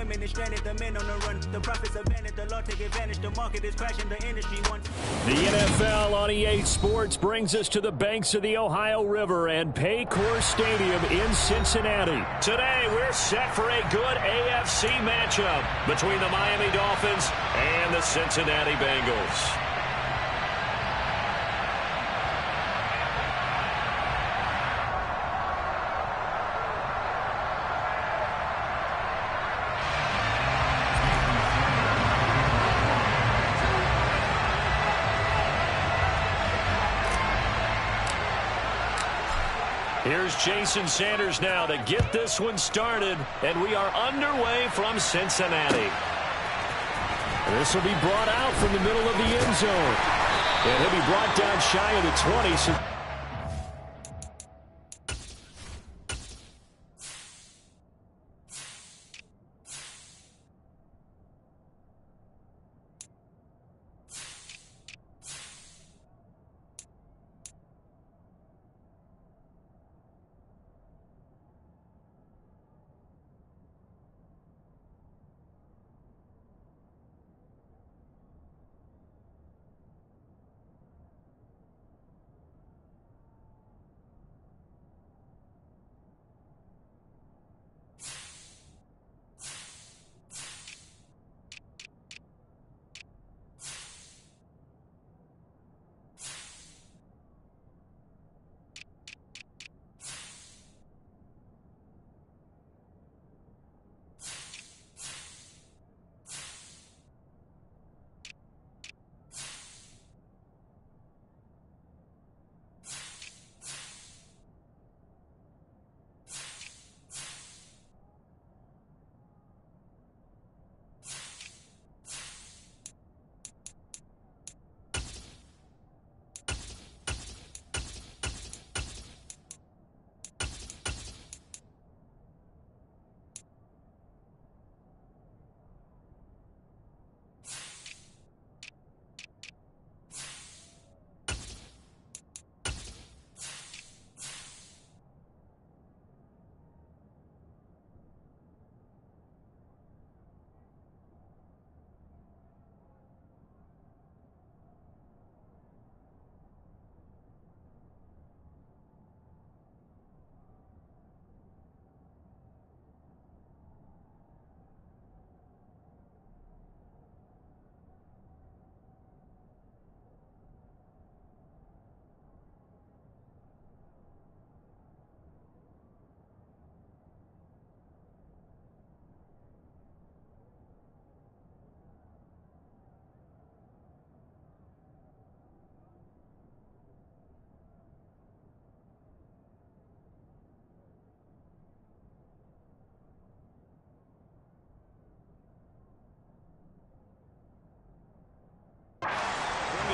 Unemployment is stranded, the men on the run. The profits abandoned, the law take advantage. The market is crashing, the industry won. The NFL on EA Sports brings us to the banks of the Ohio River and Paycor Stadium in Cincinnati. Today, we're set for a good AFC matchup between the Miami Dolphins and the Cincinnati Bengals. Here's Jason Sanders now to get this one started, and we are underway from Cincinnati. This will be brought out from the middle of the end zone, and he'll be brought down shy of the 20. So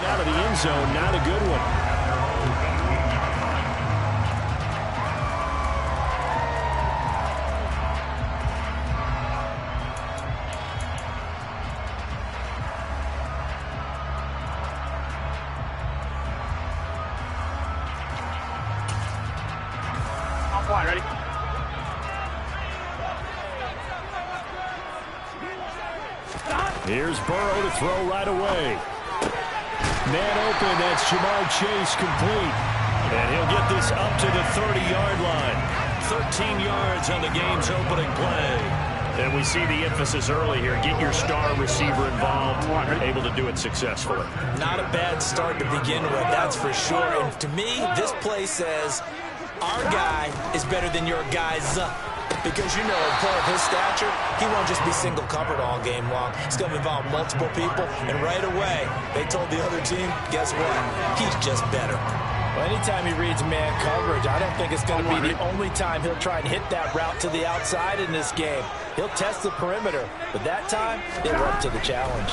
out of the end zone, not a good one. All quiet, ready? Here's Burrow to throw right away. Man open, that's Jamar Chase complete. And he'll get this up to the 30-yard line. 13 yards on the game's opening play. And we see the emphasis early here. Get your star receiver involved. Able to do it successfully. Not a bad start to begin with, that's for sure. And to me, this play says, our guy is better than your guy's. Because, you know, a player of his stature, he won't just be single covered all game long. It's going to involve multiple people. And right away, they told the other team, guess what? He's just better. Well, anytime he reads man coverage, I don't think it's going to be the only time he'll try and hit that route to the outside in this game. He'll test the perimeter, but that time, they were up to the challenge.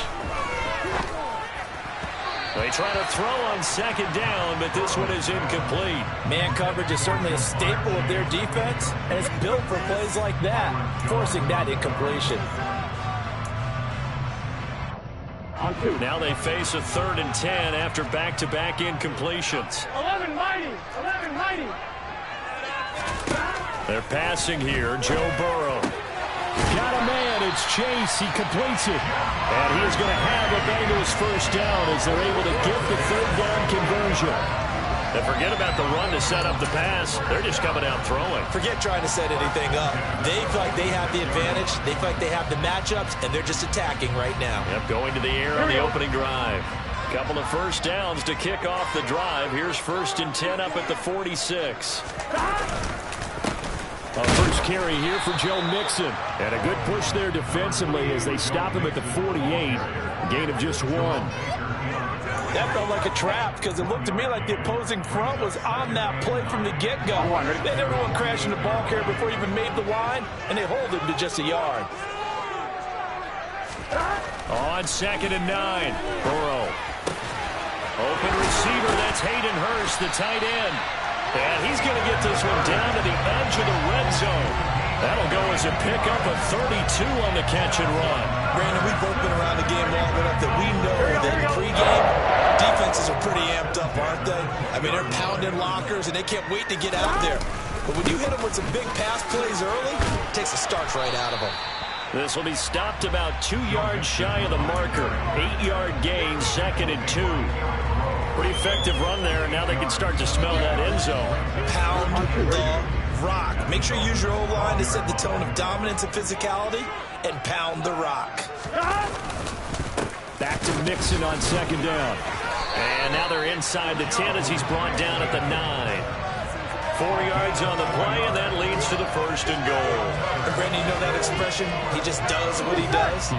They try to throw on second down, but this one is incomplete. Man coverage is certainly a staple of their defense, and it's built for plays like that, forcing that incompletion. Now they face a 3rd and 10 after back-to-back incompletions. 11 mighty. They're passing here. Joe Burrow. Got a man. It's Chase. He completes it. And he is going to have a Bengals first down as they're able to get the third down conversion. And forget about the run to set up the pass. They're just coming out throwing. Forget trying to set anything up. They feel like they have the advantage. They feel like they have the matchups, and they're just attacking right now. Yep, going to the air on the opening drive. Couple of first downs to kick off the drive. Here's 1st and 10 up at the 46. A first carry here for Joe Mixon. And a good push there defensively as they stop him at the 48. A gain of just 1. That felt like a trap because it looked to me like the opposing front was on that play from the get-go. They had everyone crashing the ball carrier before he even made the line, and they hold him to just a yard. On 2nd and 9. Burrow. Open receiver, that's Hayden Hurst, the tight end. And he's going to get this one down to the edge of the red zone. That'll go as a pickup of 32 on the catch and run. Brandon, we've both been around the game long enough that we know that in pregame, defenses are pretty amped up, aren't they? I mean, they're pounding lockers, and they can't wait to get out there. But when you hit them with some big pass plays early, it takes the starch right out of them. This will be stopped about 2 yards shy of the marker. 8-yard gain, 2nd and 2. Pretty effective run there, and now they can start to smell that end zone. Pound the rock. Make sure you use your O-line to set the tone of dominance and physicality, and pound the rock. Back to Mixon on 2nd down. And now they're inside the 10 as he's brought down at the 9. 4 yards on the play, and that leads to the 1st and goal. And Brandon, you know that expression? He just does what he does.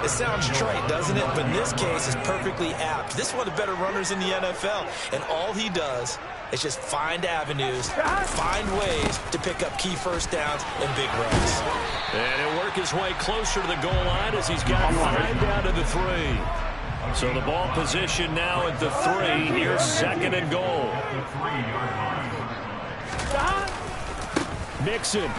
It sounds trite, doesn't it? But in this case, it's perfectly apt. This is one of the better runners in the NFL, and all he does is just find avenues, find ways to pick up key first downs and big runs. And he'll work his way closer to the goal line as he's got 5 down to the 3. So the ball position now at the 3. Here's 2nd and goal. Mixon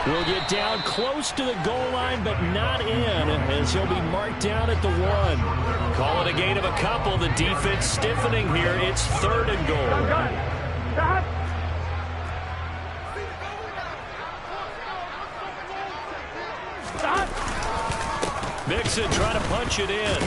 will get down close to the goal line, but not in, as he'll be marked down at the 1. Call it a gain of a couple. The defense stiffening here. It's 3rd and goal. Mixon trying to punch it in.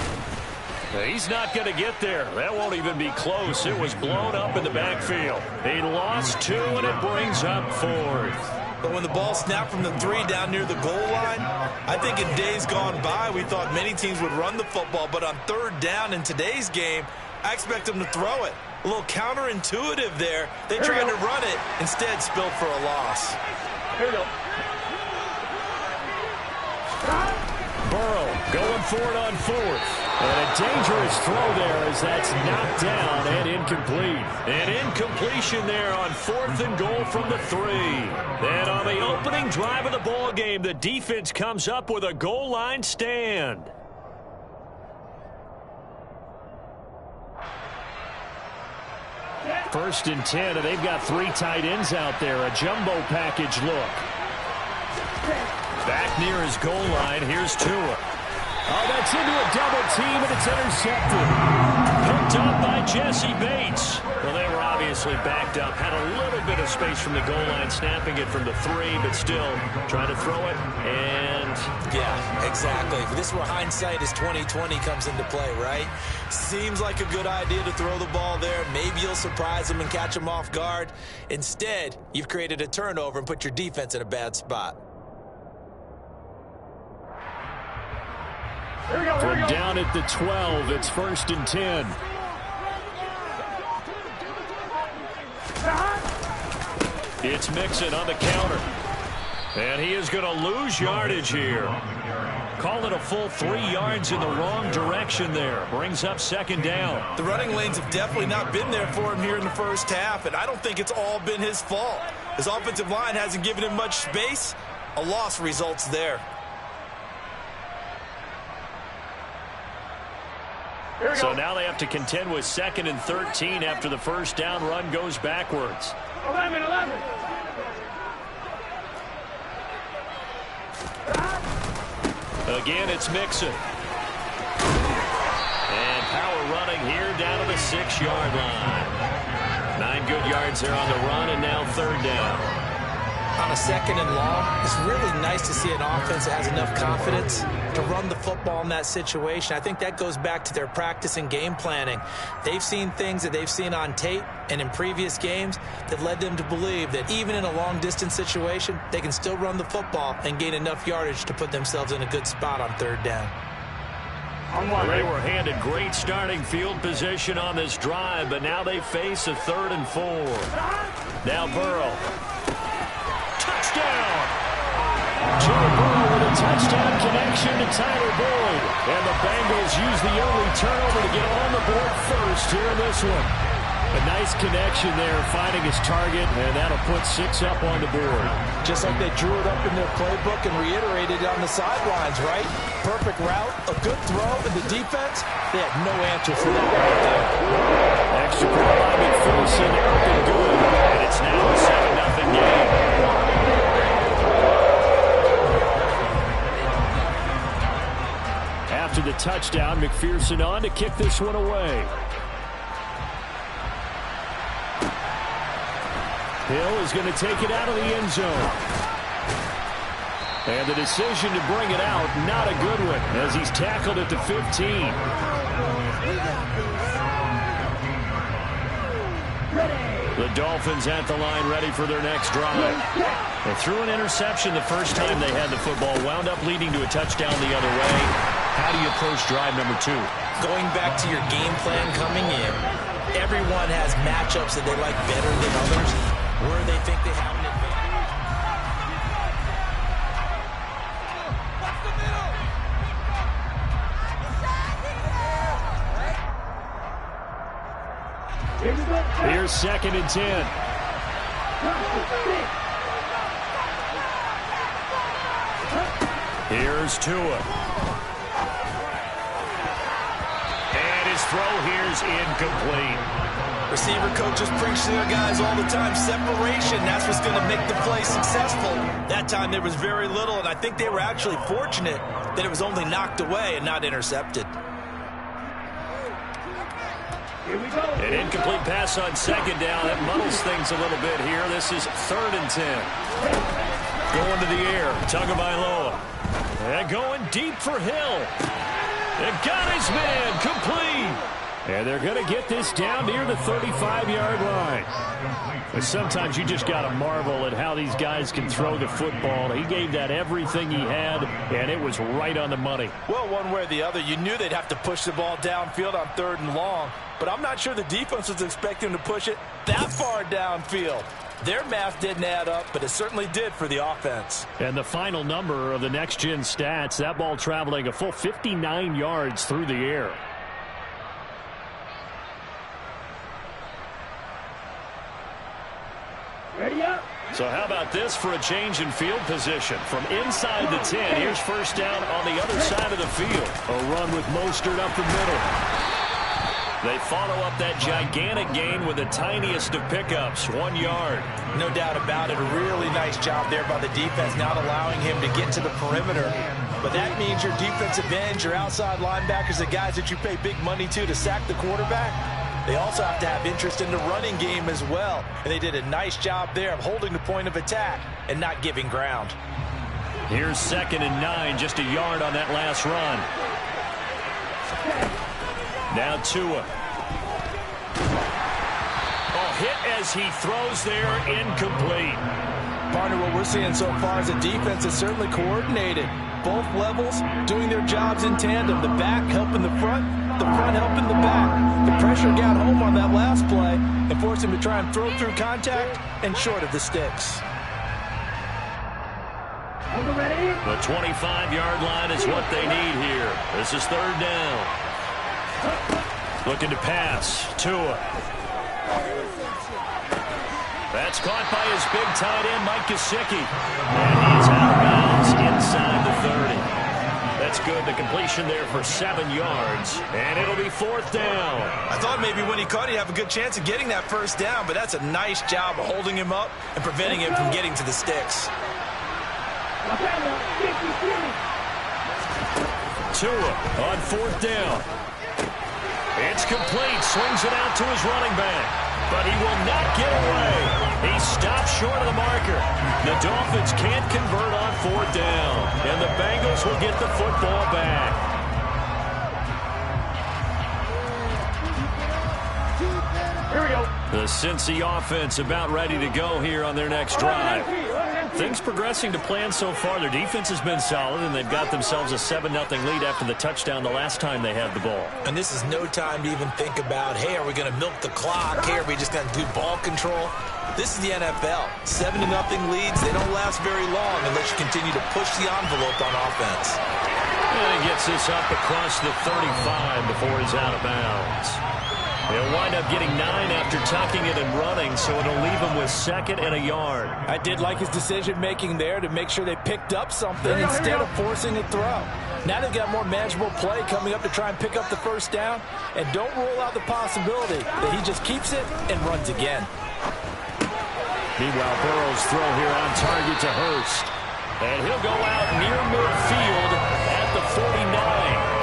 He's not going to get there. That won't even be close. It was blown up in the backfield. He lost 2, and it brings up 4th. But when the ball snapped from the 3 down near the goal line, I think in days gone by, we thought many teams would run the football. But on 3rd down in today's game, I expect them to throw it. A little counterintuitive there. They tried to run it, instead spilled for a loss. Here we go. Burrow going for it on 4th. And a dangerous throw there as that's knocked down and incomplete. An incompletion there on 4th and goal from the 3. And on the opening drive of the ball game, the defense comes up with a goal line stand. First and 10, and they've got 3 tight ends out there. A jumbo package look. Back near his goal line, here's Tua. Oh, that's into a double team, and it's intercepted. Picked up by Jesse Bates. Well, they were obviously backed up. Had a little bit of space from the goal line, snapping it from the 3, but still trying to throw it. And yeah, exactly. This is where hindsight is 20/20 comes into play, right? Seems like a good idea to throw the ball there. Maybe you'll surprise them and catch them off guard. Instead, you've created a turnover and put your defense in a bad spot. From down at the 12, it's 1st and 10. It's Mixon on the counter. And he is going to lose yardage here. Call it a full 3 yards in the wrong direction there. Brings up 2nd down. The running lanes have definitely not been there for him here in the first half, and I don't think it's all been his fault. His offensive line hasn't given him much space. A loss results there. So now they have to contend with 2nd and 13 after the first down run goes backwards. 11. Again, it's Mixon. And power running here down to the 6-yard line. 9 good yards there on the run, and now 3rd down. on a 2nd and long, it's really nice to see an offense that has enough confidence to run the football in that situation. I think that goes back to their practice and game planning. They've seen things that they've seen on tape and in previous games that led them to believe that even in a long-distance situation, they can still run the football and gain enough yardage to put themselves in a good spot on 3rd down. They were handed great starting field position on this drive, but now they face a 3rd and 4. Now Burrow. Touchdown! Joe Burrow with a touchdown connection to Tyler Boyd. And the Bengals use the only turnover to get on the board first here in this one. A nice connection there, finding his target, and that'll put 6 up on the board. Just like they drew it up in their playbook and reiterated it on the sidelines, right? Perfect route, a good throw, and the defense, they had no answer for that right there. Extra point by McPherson, up and good, and it's now a 7-0 game. After the touchdown, McPherson on to kick this one away. Hill is going to take it out of the end zone. And the decision to bring it out, not a good one, as he's tackled at the 15. The Dolphins at the line, ready for their next drive. They threw an interception the first time they had the football, wound up leading to a touchdown the other way. How do you approach drive number 2? Going back to your game plan coming in, everyone has matchups that they like better than others, where they think they have an advantage. Here's 2nd and 10. Here's Tua. And his throw here's incomplete. Receiver coaches preach to their guys all the time. Separation, that's what's going to make the play successful. That time there was very little, and I think they were actually fortunate that it was only knocked away and not intercepted. An incomplete pass on 2nd down. That muddles things a little bit here. This is 3rd and 10. Going to the air. Tagovailoa. And going deep for Hill. And got his man. Complete. And they're going to get this down near the 35-yard line. But sometimes you just got to marvel at how these guys can throw the football. He gave that everything he had, and it was right on the money. Well, one way or the other, you knew they'd have to push the ball downfield on 3rd and long. But I'm not sure the defense was expecting to push it that far downfield. Their math didn't add up, but it certainly did for the offense. And the final number of the next-gen stats, that ball traveling a full 59 yards through the air. Ready up. So how about this for a change in field position? From inside the 10, here's 1st down on the other side of the field. A run with Mostert up the middle. They follow up that gigantic gain with the tiniest of pickups, 1 yard. No doubt about it. A really nice job there by the defense, not allowing him to get to the perimeter. But that means your defensive ends, your outside linebackers, the guys that you pay big money to sack the quarterback, they also have to have interest in the running game as well. And they did a nice job there of holding the point of attack and not giving ground. Here's 2nd and 9, just a yard on that last run. Now Tua. Oh, hit as he throws there, incomplete. Partner, what we're seeing so far is a defense that's certainly coordinated. Both levels doing their jobs in tandem. The back helping the front helping the back. The pressure got home on that last play and forced him to try and throw through contact and short of the sticks. The 25-yard line is what they need here. This is 3rd down. Looking to pass. Tua. That's caught by his big tight end, Mike Gesicki. And he's out of bounds inside the 30. That's good. The completion there for 7 yards. And it'll be 4th down. I thought maybe when he caught, he'd have a good chance of getting that 1st down, but that's a nice job of holding him up and preventing him from getting to the sticks. Tua on 4th down. It's complete. Swings it out to his running back. but he will not get away. He stopped short of the marker. The Dolphins can't convert on 4th down, and the Bengals will get the football back. Here we go. The Cincy offense about ready to go here on their next drive. Things progressing to plan so far. Their defense has been solid, and they've got themselves a 7-0 lead after the touchdown the last time they had the ball. And this is no time to even think about, hey, are we going to milk the clock? Hey, are we just going to do ball control? This is the NFL. 7-0 leads, they don't last very long unless you continue to push the envelope on offense. And he gets this up across the 35 before he's out of bounds. They'll wind up getting 9 after tucking it and running, so it'll leave him with 2nd and a yard. I did like his decision-making there to make sure they picked up something instead of forcing a throw. Now they've got more manageable play coming up to try and pick up the 1st down, and don't rule out the possibility that he just keeps it and runs again. Meanwhile, Burrow's throw here on target to Hurst. And he'll go out near midfield at the 49.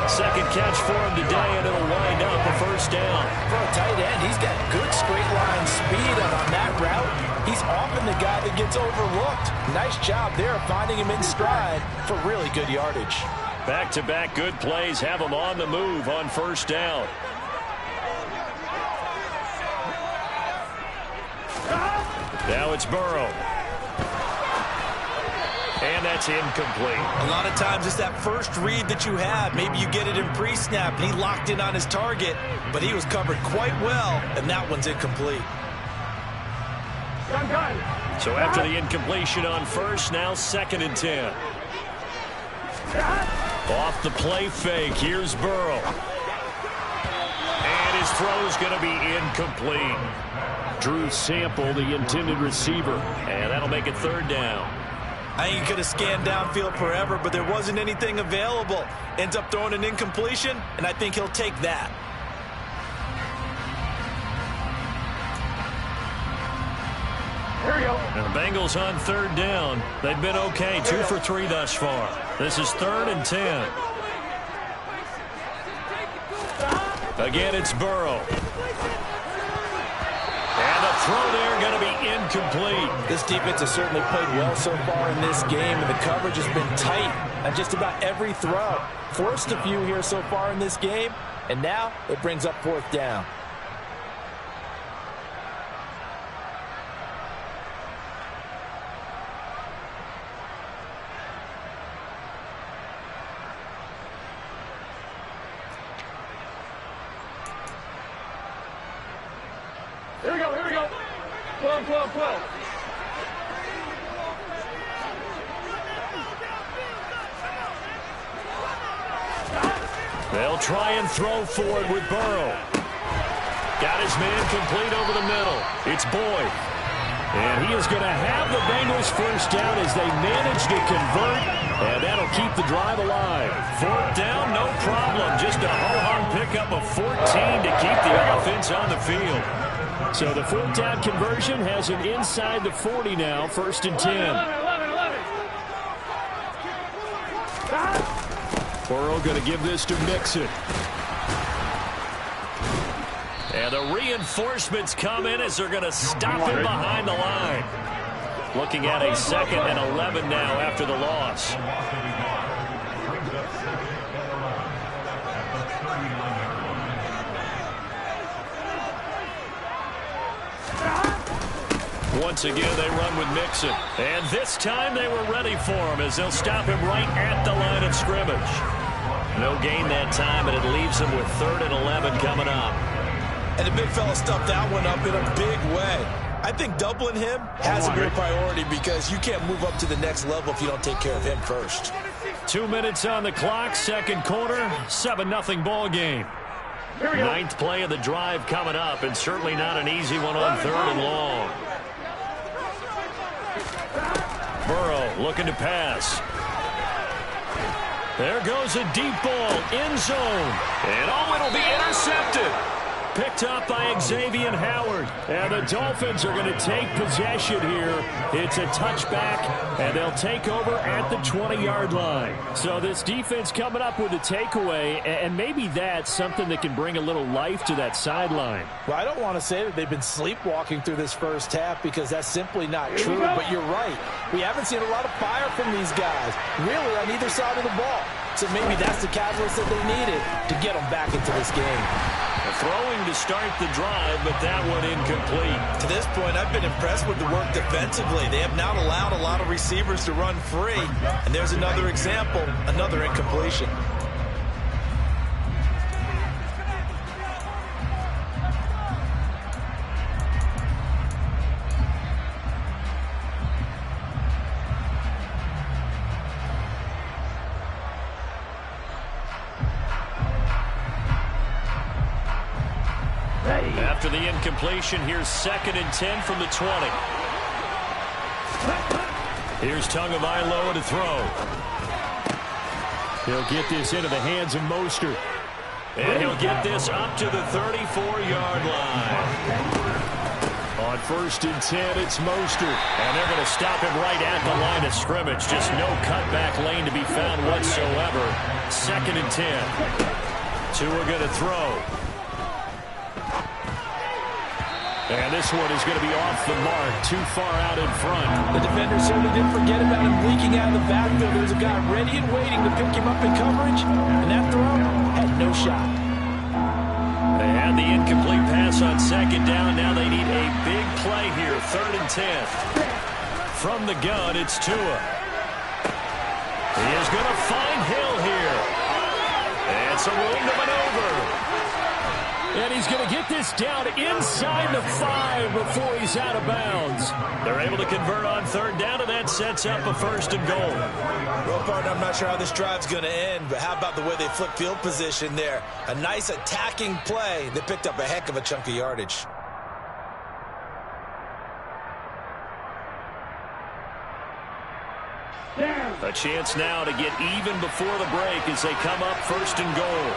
Second catch for him today, and it'll wind up a 1st down. For a tight end, he's got good straight line speed, and on that route, he's often the guy that gets overlooked. Nice job there finding him in stride for really good yardage. Back-to-back good plays have him on the move on 1st down. Now it's Burrow. And that's incomplete. A lot of times it's that first read that you have. Maybe you get it in pre-snap, and he locked in on his target, but he was covered quite well, and that one's incomplete. So after the incompletion on 1st, now 2nd and 10. Off the play fake, here's Burrow. And his throw's going to be incomplete. Drew Sample, the intended receiver, and that'll make it 3rd down. I think he could have scanned downfield forever, but there wasn't anything available. Ends up throwing an incompletion, and I think he'll take that. Here we go. And the Bengals on 3rd down. They've been okay, 2 for 3 thus far. This is 3rd and 10. Again, it's Burrow. And the throw there going to be incomplete. This defense has certainly played well so far in this game, and the coverage has been tight on just about every throw. Forced a few here so far in this game, and now it brings up 4th down. Here we go, here we go. 12, 12, 12. They'll try and throw for it with Burrow. Got his man complete over the middle. It's Boyd. And he is going to have the Bengals 1st down as they manage to convert. And that'll keep the drive alive. 4th down, no problem. Just a ho-hum pickup of 14 to keep the offense on the field. So the 4th down conversion has him inside the 40 now, 1st and 10. 11. Burrow going to give this to Mixon. And the reinforcements come in as they're going to stop him behind the line. Looking at a 2nd and 11 now after the loss. Once again, they run with Mixon. And this time they were ready for him as they'll stop him right at the line of scrimmage. No gain that time, and it leaves him with 3rd and 11 coming up. And the big fella stuffed that one up in a big way. I think doubling him has to be a priority because you can't move up to the next level if you don't take care of him first. 2 minutes on the clock, 2nd quarter, 7-0 ball game. 9th play of the drive coming up, and certainly not an easy one on 3rd and long. Burrow looking to pass. There goes a deep ball, end zone. And it'll be intercepted. Picked up by Xavier Howard. And the Dolphins are going to take possession here. It's a touchback, and they'll take over at the 20-yard line. So this defense coming up with a takeaway, and maybe that's something that can bring a little life to that sideline. Well, I don't want to say that they've been sleepwalking through this first half because that's simply not true, but you're right. We haven't seen a lot of fire from these guys, really, on either side of the ball. So maybe that's the catalyst that they needed to get them back into this game. Throwing to start the drive, but that one incomplete. To this point, I've been impressed with the work defensively. They have not allowed a lot of receivers to run free. And there's another example, another incompletion. After the incompletion, here's 2nd and 10 from the 20. Here's Tagovailoa to throw. He'll get this into the hands of Mostert. And he'll get this up to the 34-yard line. On 1st and 10, it's Mostert. And they're going to stop him right at the line of scrimmage. Just no cutback lane to be found whatsoever. 2nd and 10. Tua going to throw. And this one is going to be off the mark, too far out in front. The defender certainly didn't forget about him leaking out of the backfield. There's a guy ready and waiting to pick him up in coverage, and that throw had no shot. They had the incomplete pass on 2nd down. Now they need a big play here, 3rd and 10. From the gun, it's Tua. He is going to find Hill here. It's a room to maneuver. And he's going to get this down inside the 5 before he's out of bounds. They're able to convert on 3rd down, and that sets up a 1st and goal. Well, partner, I'm not sure how this drive's going to end, but how about the way they flip field position there? A nice attacking play. They picked up a heck of a chunk of yardage. A chance now to get even before the break as they come up 1st and goal.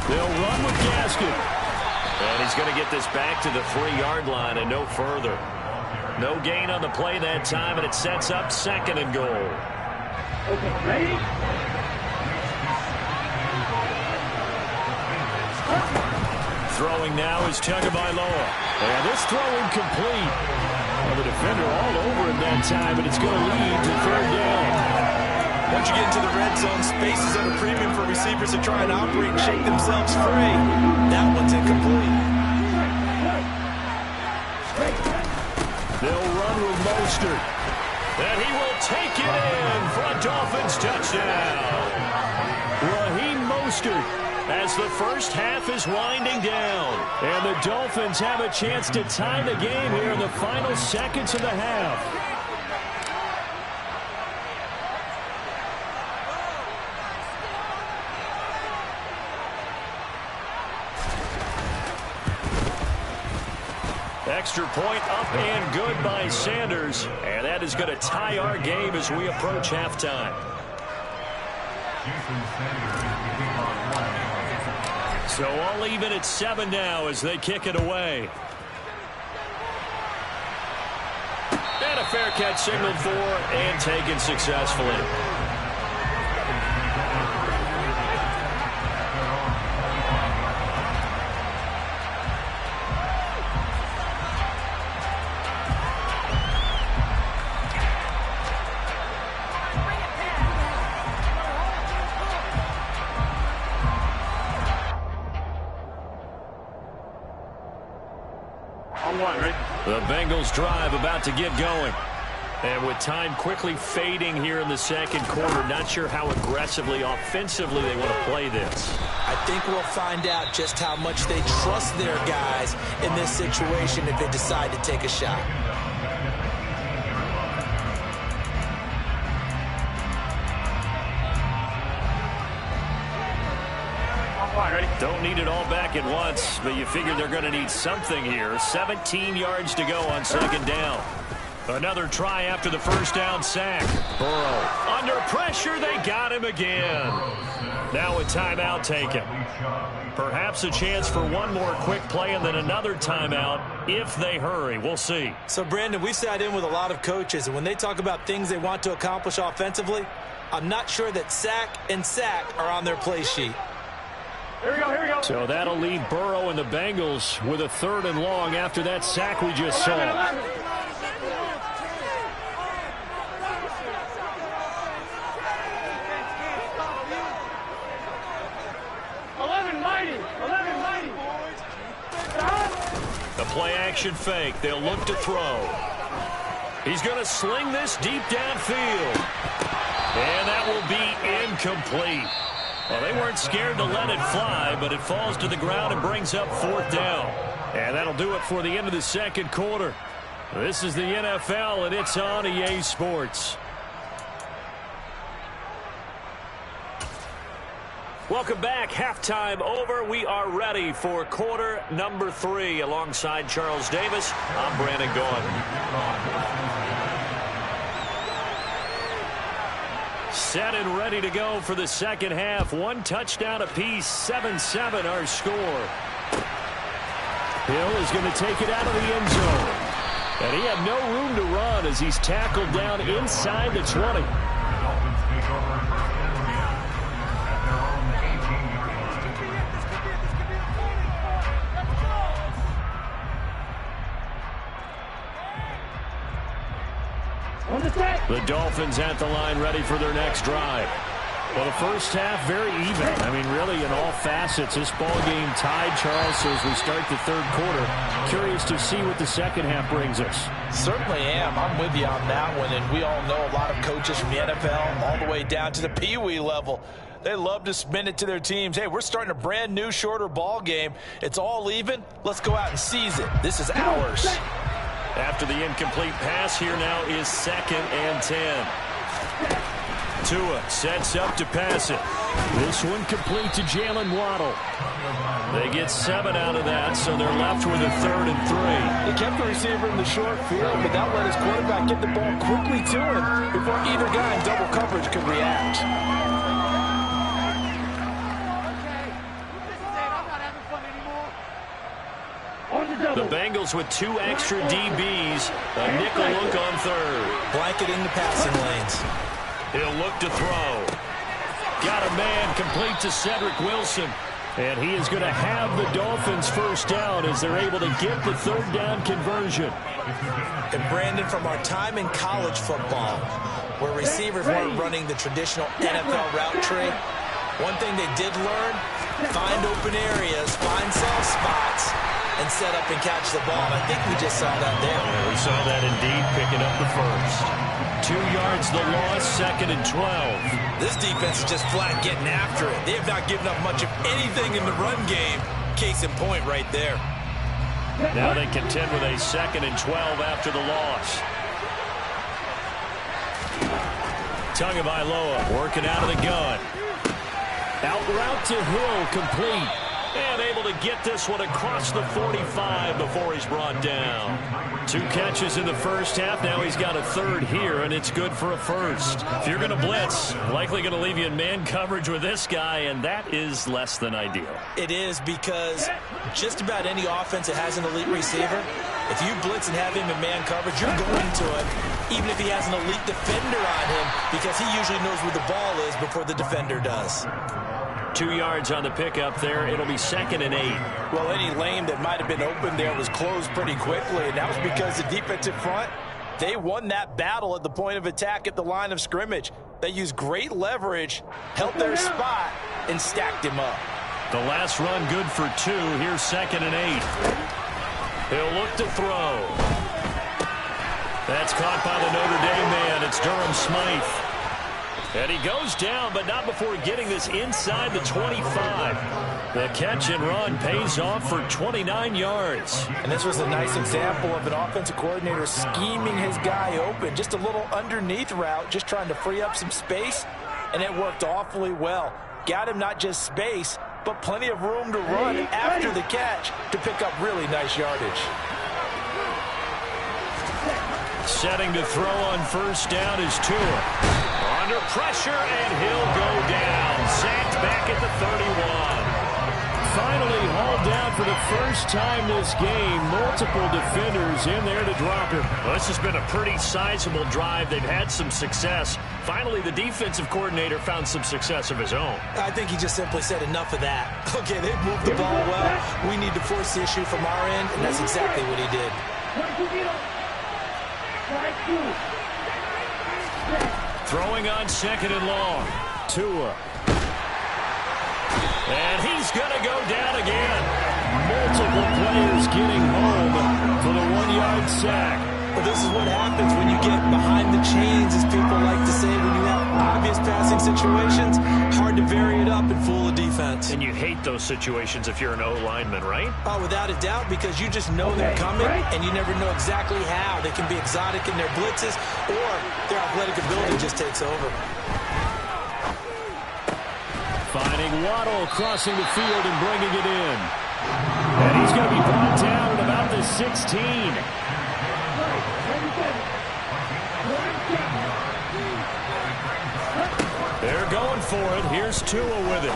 They'll run with Gaskin. And he's going to get this back to the 3-yard line and no further. No gain on the play that time, and it sets up 2nd and goal. Okay, ready? Throwing now is Tagovailoa. And this throw incomplete. Well, the defender all over him that time, and it's going to lead to 3rd down. Once you get into the red zone, space is at a premium for receivers to try and operate and shake themselves free. That one's incomplete. They'll run with Mostert. And he will take it in for a Dolphins touchdown. Raheem Mostert as the first half is winding down. And the Dolphins have a chance to tie the game here in the final seconds of the half. Extra point up and good by Sanders. And that is going to tie our game as we approach halftime. So all even at 7 now as they kick it away. And a fair catch signaled for and taken successfully. The Bengals drive about to get going. And with time quickly fading here in the 2nd quarter, not sure how aggressively, offensively they want to play this. I think we'll find out just how much they trust their guys in this situation if they decide to take a shot. Don't need it all back at once, but you figure they're going to need something here. 17 yards to go on 2nd down. Another try after the 1st down sack. Burrow under pressure. They got him again. Now a timeout taken. Perhaps a chance for one more quick play and then another timeout if they hurry. We'll see. So, Brandon, we sat in with a lot of coaches, and when they talk about things they want to accomplish offensively, I'm not sure that sack and sack are on their play sheet. Here we go, here we go. So that'll leave Burrow and the Bengals with a 3rd and long after that sack we just saw. 11-90. The play-action fake. They'll look to throw. He's going to sling this deep downfield. And that will be incomplete. Well, they weren't scared to let it fly, but it falls to the ground and brings up 4th down. And that'll do it for the end of the second quarter. This is the NFL, and it's on EA Sports. Welcome back. Halftime over. We are ready for quarter number 3. Alongside Charles Davis, I'm Brandon Gaughan. Set and ready to go for the second half. 1 touchdown apiece, 7-7 our score. Hill is going to take it out of the end zone. And he had no room to run as he's tackled down inside the 20. The Dolphins at the line ready for their next drive. Well, the first half very even. I mean, really in all facets. This ball game tied, Charles, so as we start the third quarter. Curious to see what the second half brings us. Certainly am. I'm with you on that one. And we all know a lot of coaches from the NFL all the way down to the Pee Wee level. They love to spin it to their teams. Hey, we're starting a brand new, shorter ball game. It's all even. Let's go out and seize it. This is ours. After the incomplete pass, here now is 2nd and 10. Tua sets up to pass it. This one complete to Jalen Waddle. They get 7 out of that, so they're left with a 3rd and 3. He kept the receiver in the short field, but that let his quarterback get the ball quickly to him before either guy in double coverage could react. The Bengals with 2 extra DBs. A nickel look on 3rd. Blanketing the passing lanes. He'll look to throw. Got a man complete to Cedric Wilson. And he is going to have the Dolphins first down as they're able to get the 3rd down conversion. And Brandon, from our time in college football, where receivers weren't running the traditional NFL route tree, one thing they did learn, find open areas, find soft spots, and set up and catch the ball. I think we just saw that there. Yeah, we saw that indeed, picking up the first. 2 yards the loss, 2nd and 12. This defense is just flat getting after it. They have not given up much of anything in the run game. Case in point right there. Now they contend with a 2nd and 12 after the loss. Tagovailoa working out of the gun. Out route to Hill, complete. And able to get this one across the 45 before he's brought down. 2 catches in the first half. Now he's got a 3rd here, and it's good for a first. If you're going to blitz, likely going to leave you in man coverage with this guy, and that is less than ideal. It is, because just about any offense that has an elite receiver, if you blitz and have him in man coverage, you're going to him, even if he has an elite defender on him, because he usually knows where the ball is before the defender does. 2 yards on the pickup there. It'll be 2nd and 8. Well, any lane that might have been open there was closed pretty quickly, and that was because the defensive front, they won that battle at the point of attack at the line of scrimmage. They used great leverage, held their spot, and stacked him up. The last run good for 2. Here's 2nd and 8. He'll look to throw. That's caught by the Notre Dame man. It's Durham Smythe. And he goes down, but not before getting this inside the 25. The catch and run pays off for 29 yards. And this was a nice example of an offensive coordinator scheming his guy open. Just a little underneath route, just trying to free up some space, and it worked awfully well. Got him not just space, but plenty of room to run after the catch to pick up really nice yardage. Setting to throw on first down is Tua. Under pressure, and he'll go down. Sacked back at the 31. Finally hauled down for the first time this game. Multiple defenders in there to drop him. Well, this has been a pretty sizable drive. They've had some success. Finally, the defensive coordinator found some success of his own. I think he just simply said enough of that. Okay, they've moved the ball well. We need to force the issue from our end, and that's exactly what he did. Throwing on 2nd and long. Tua. And he's going to go down again. Multiple players getting home for the 1-yard sack. But this is what happens when you get behind the chains, as people like to say, when you have obvious passing situations. Hard to vary it up and fool a defense. And you hate those situations if you're an O-lineman, right? Oh, without a doubt, because you just know they're coming, and you never know exactly how. They can be exotic in their blitzes, or their athletic ability just takes over. Finding Waddle crossing the field and bringing it in. And he's going to be brought down at about the 16. They're going for it. Here's Tua with it.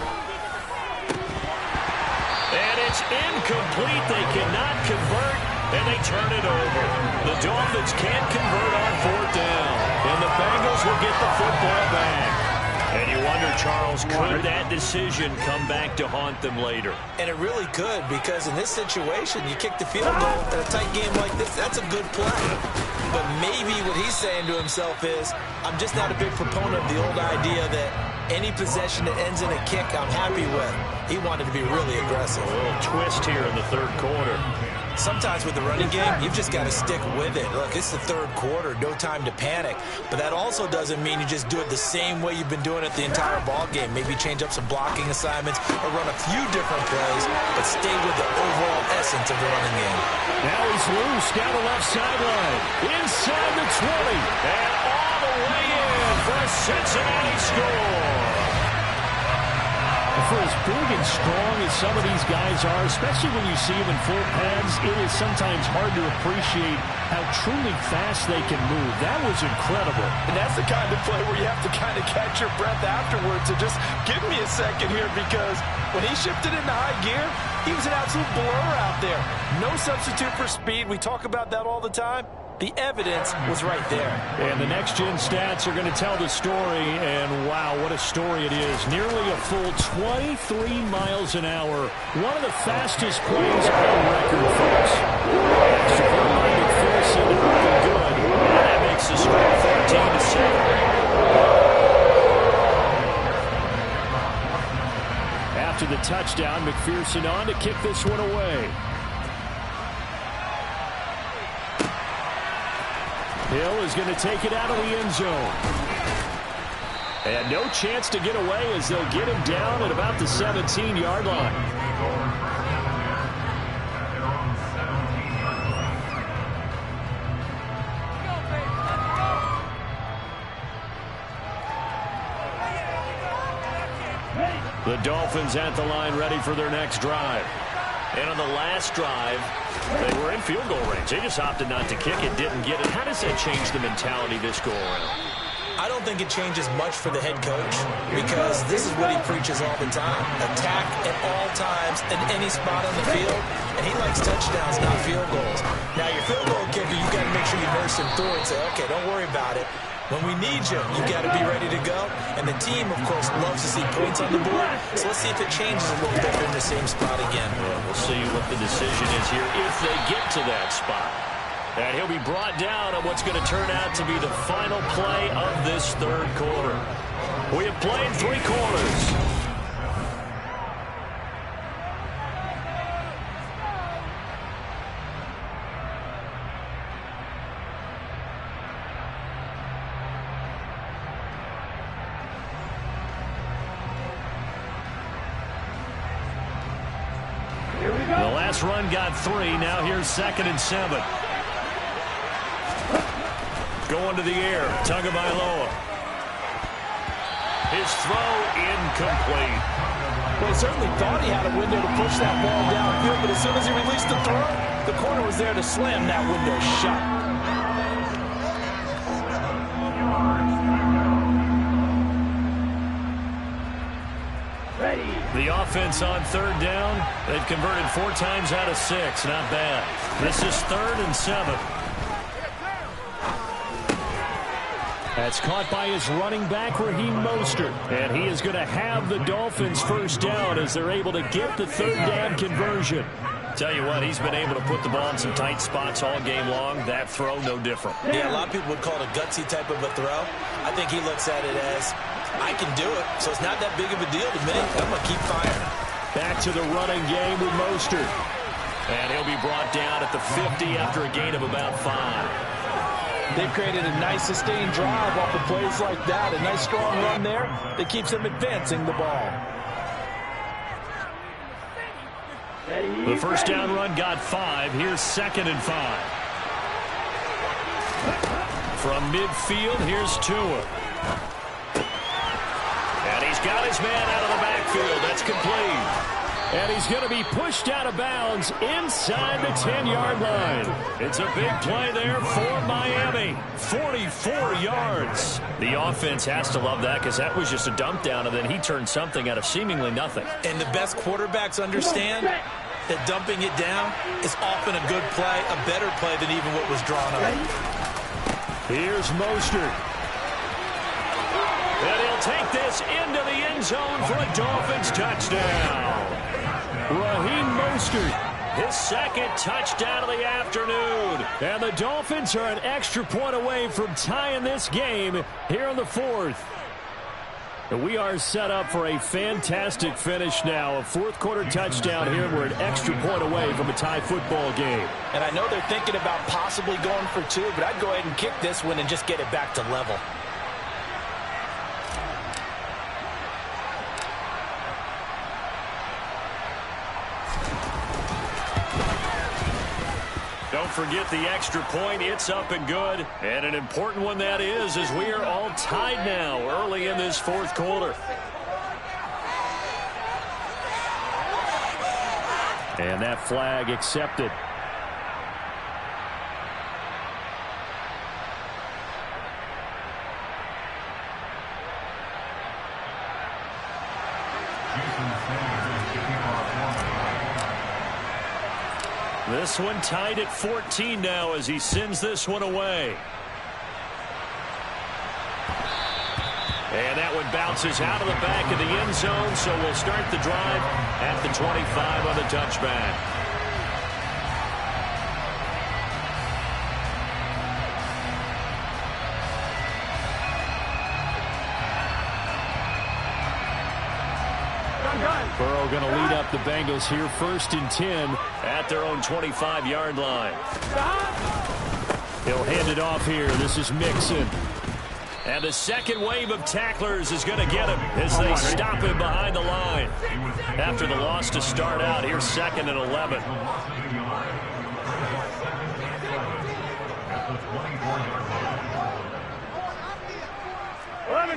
And it's incomplete. They cannot convert, and they turn it over. The Dolphins can't convert on 4th down, and the Bengals will get the football back. And you wonder, Charles, could that decision come back to haunt them later? And it really could, because in this situation, you kick the field goal in a tight game like this, that's a good play. But maybe what he's saying to himself is, I'm just not a big proponent of the old idea that any possession that ends in a kick I'm happy with. He wanted to be really aggressive. A little twist here in the 3rd quarter. Sometimes with the running game, you've just got to stick with it. Look, it's the 3rd quarter, no time to panic. But that also doesn't mean you just do it the same way you've been doing it the entire ball game. Maybe change up some blocking assignments or run a few different plays, but stay with the overall essence of the running game. Now he's loose down the left sideline. Inside the 20. And all the way in for a Cincinnati score. For as big and strong as some of these guys are, especially when you see them in full pads, it is sometimes hard to appreciate how truly fast they can move. That was incredible. And that's the kind of play where you have to kind of catch your breath afterwards. So just give me a second here, because when he shifted into high gear, he was an absolute blur out there. No substitute for speed. We talk about that all the time. The evidence was right there. And the next-gen stats are going to tell the story, and wow, what a story it is. Nearly a full 23 miles an hour. One of the fastest plays on record, folks. McPherson looking good. And that makes the score 14-7. After the touchdown, McPherson on to kick this one away. Hill is going to take it out of the end zone. And no chance to get away as they'll get him down at about the 17-yard line. The Dolphins at the line ready for their next drive. And on the last drive, they were in field goal range. They just opted not to kick it, didn't get it. How does that change the mentality this go around? I don't think it changes much for the head coach, because this is what he preaches all the time. Attack at all times in any spot on the field, and he likes touchdowns, not field goals. Now, your field goal kicker, you got to make sure you nurse him through and say, okay, don't worry about it. When we need you, you got to be ready to go. And the team, of course, loves to see points on the board. So let's see if it changes a little bit in the same spot again. Well, we'll see what the decision is here if they get to that spot. And he'll be brought down on what's going to turn out to be the final play of this 3rd quarter. We have played 3 quarters. The last run got 3. Now here's 2nd and 7. Going to the air. Tagovailoa. His throw incomplete. Well, he certainly thought he had a window to push that ball downfield, but as soon as he released the throw, the corner was there to slam that window shut. The offense on third down, they've converted 4 times out of 6. Not bad. This is 3rd and 7. That's caught by his running back, Raheem Mostert. And he is going to have the Dolphins first down as they're able to get the third down conversion. Tell you what, he's been able to put the ball in some tight spots all game long. That throw, no different. Yeah, a lot of people would call it a gutsy type of a throw. I think he looks at it as, I can do it, so it's not that big of a deal to me. I'm going to keep firing. Back to the running game with Mostert. And he'll be brought down at the 50 after a gain of about 5. They've created a nice sustained drive off of plays like that. A nice strong run there that keeps them advancing the ball. The first down run got 5. Here's 2nd and 5. From midfield, here's Tua. And he's got his man out of the backfield. That's complete. And he's going to be pushed out of bounds inside the 10-yard line. It's a big play there for Miami. 44 yards. The offense has to love that because that was just a dump down, and then he turned something out of seemingly nothing. And the best quarterbacks understand that dumping it down is often a good play, a better play than even what was drawn up. Here's Mostert. And he'll take this into the end zone for a Dolphins touchdown. Raheem Mostert, his 2nd touchdown of the afternoon. And the Dolphins are an extra point away from tying this game here in the 4th. And we are set up for a fantastic finish now. A 4th quarter touchdown here. We're an extra point away from a tie football game. And I know they're thinking about possibly going for 2, but I'd go ahead and kick this one and just get it back to level. Don't forget the extra point. It's up and good. And an important one that is, as we are all tied now early in this 4th quarter. And that flag accepted. This one tied at 14 now as he sends this one away. And that one bounces out of the back of the end zone, so we'll start the drive at the 25 on the touchback. Burrow going to lead up the Bengals here 1st and 10 at their own 25-yard line. He'll hand it off here. This is Mixon. And the second wave of tacklers is going to get him as they stop him behind the line. After the loss to start out, here's 2nd and 11.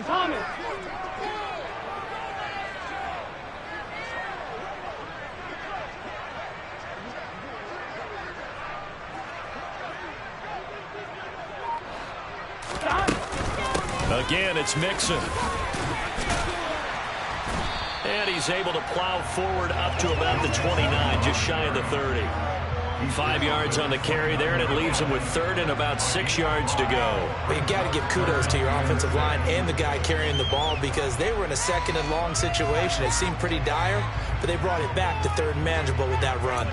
Thomas. Again, it's Mixon. And he's able to plow forward up to about the 29, just shy of the 30. 5 yards on the carry there, and it leaves him with 3rd and about 6 yards to go. But you got to give kudos to your offensive line and the guy carrying the ball because they were in a 2nd and long situation. It seemed pretty dire, but they brought it back to 3rd and manageable with that run.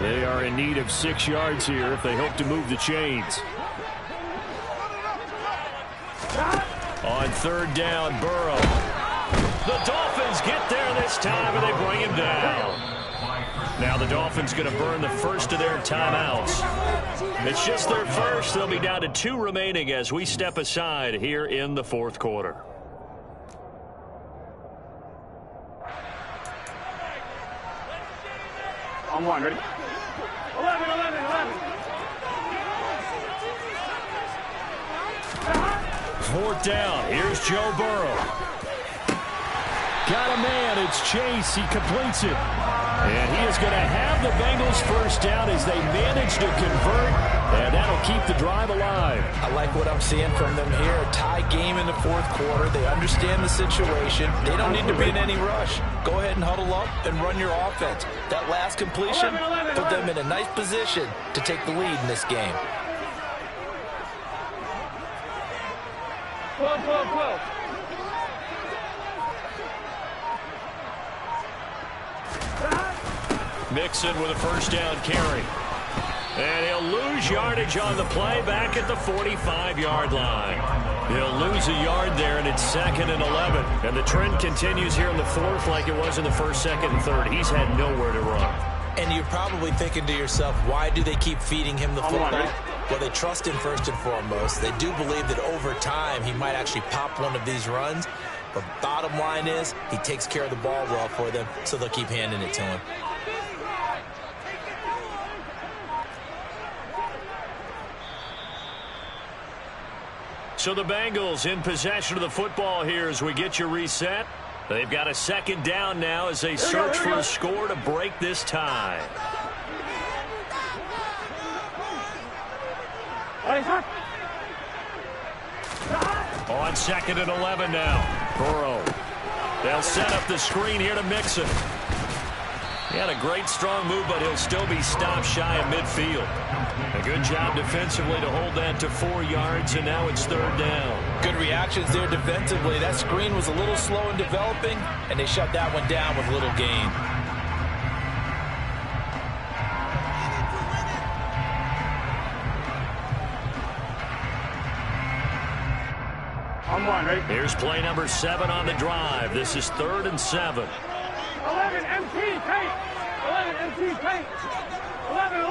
They are in need of 6 yards here if they hope to move the chains. On 3rd down, Burrow. The Dolphins get there this time, and they bring him down. Now the Dolphins going to burn the first of their timeouts. It's just their first. They'll be down to 2 remaining as we step aside here in the 4th quarter. On 1, ready? 11. 4th down. Here's Joe Burrow. Got a man. It's Chase. He completes it. And he is going to have the Bengals first down as they manage to convert, and that'll keep the drive alive. I like what I'm seeing from them here. A tie game in the fourth quarter. They understand the situation. They don't need to be in any rush. Go ahead and huddle up and run your offense. That last completion put them in a nice position to take the lead in this game. 12. Mixon with a first down carry. And he'll lose yardage on the play back at the 45-yard line. He'll lose a yard there, and it's 2nd and 11. And the trend continues here in the fourth like it was in the first, second, and third. He's had nowhere to run. And you're probably thinking to yourself, why do they keep feeding him the football? Well, they trust him first and foremost. They do believe that over time he might actually pop one of these runs. But bottom line is he takes care of the ball well for them, so they'll keep handing it to him. So the Bengals in possession of the football here as we get you reset. They've got a second down now as they search for a score to break this tie. On 2nd and 11 now. Burrow. They'll set up the screen here to Mixon. He had a great strong move, but he'll still be stopped shy of midfield. A good job defensively to hold that to 4 yards, and now it's 3rd down. Good reactions there defensively. That screen was a little slow in developing, and they shut that one down with little gain. I'm one, right? Here's play number 7 on the drive. This is 3rd and 7. 11 MT paint. 11 MT paint. 11.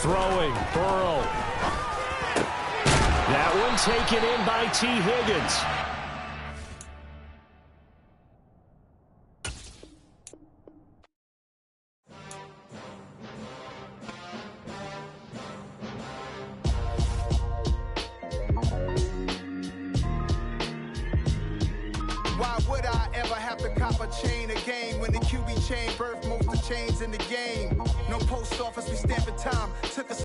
Throwing, Burrow. That one taken in by T. Higgins. Why would I ever have to cop a chain again when the QB chain birthed most of the chains in the game? No post office, we stamping time. Took a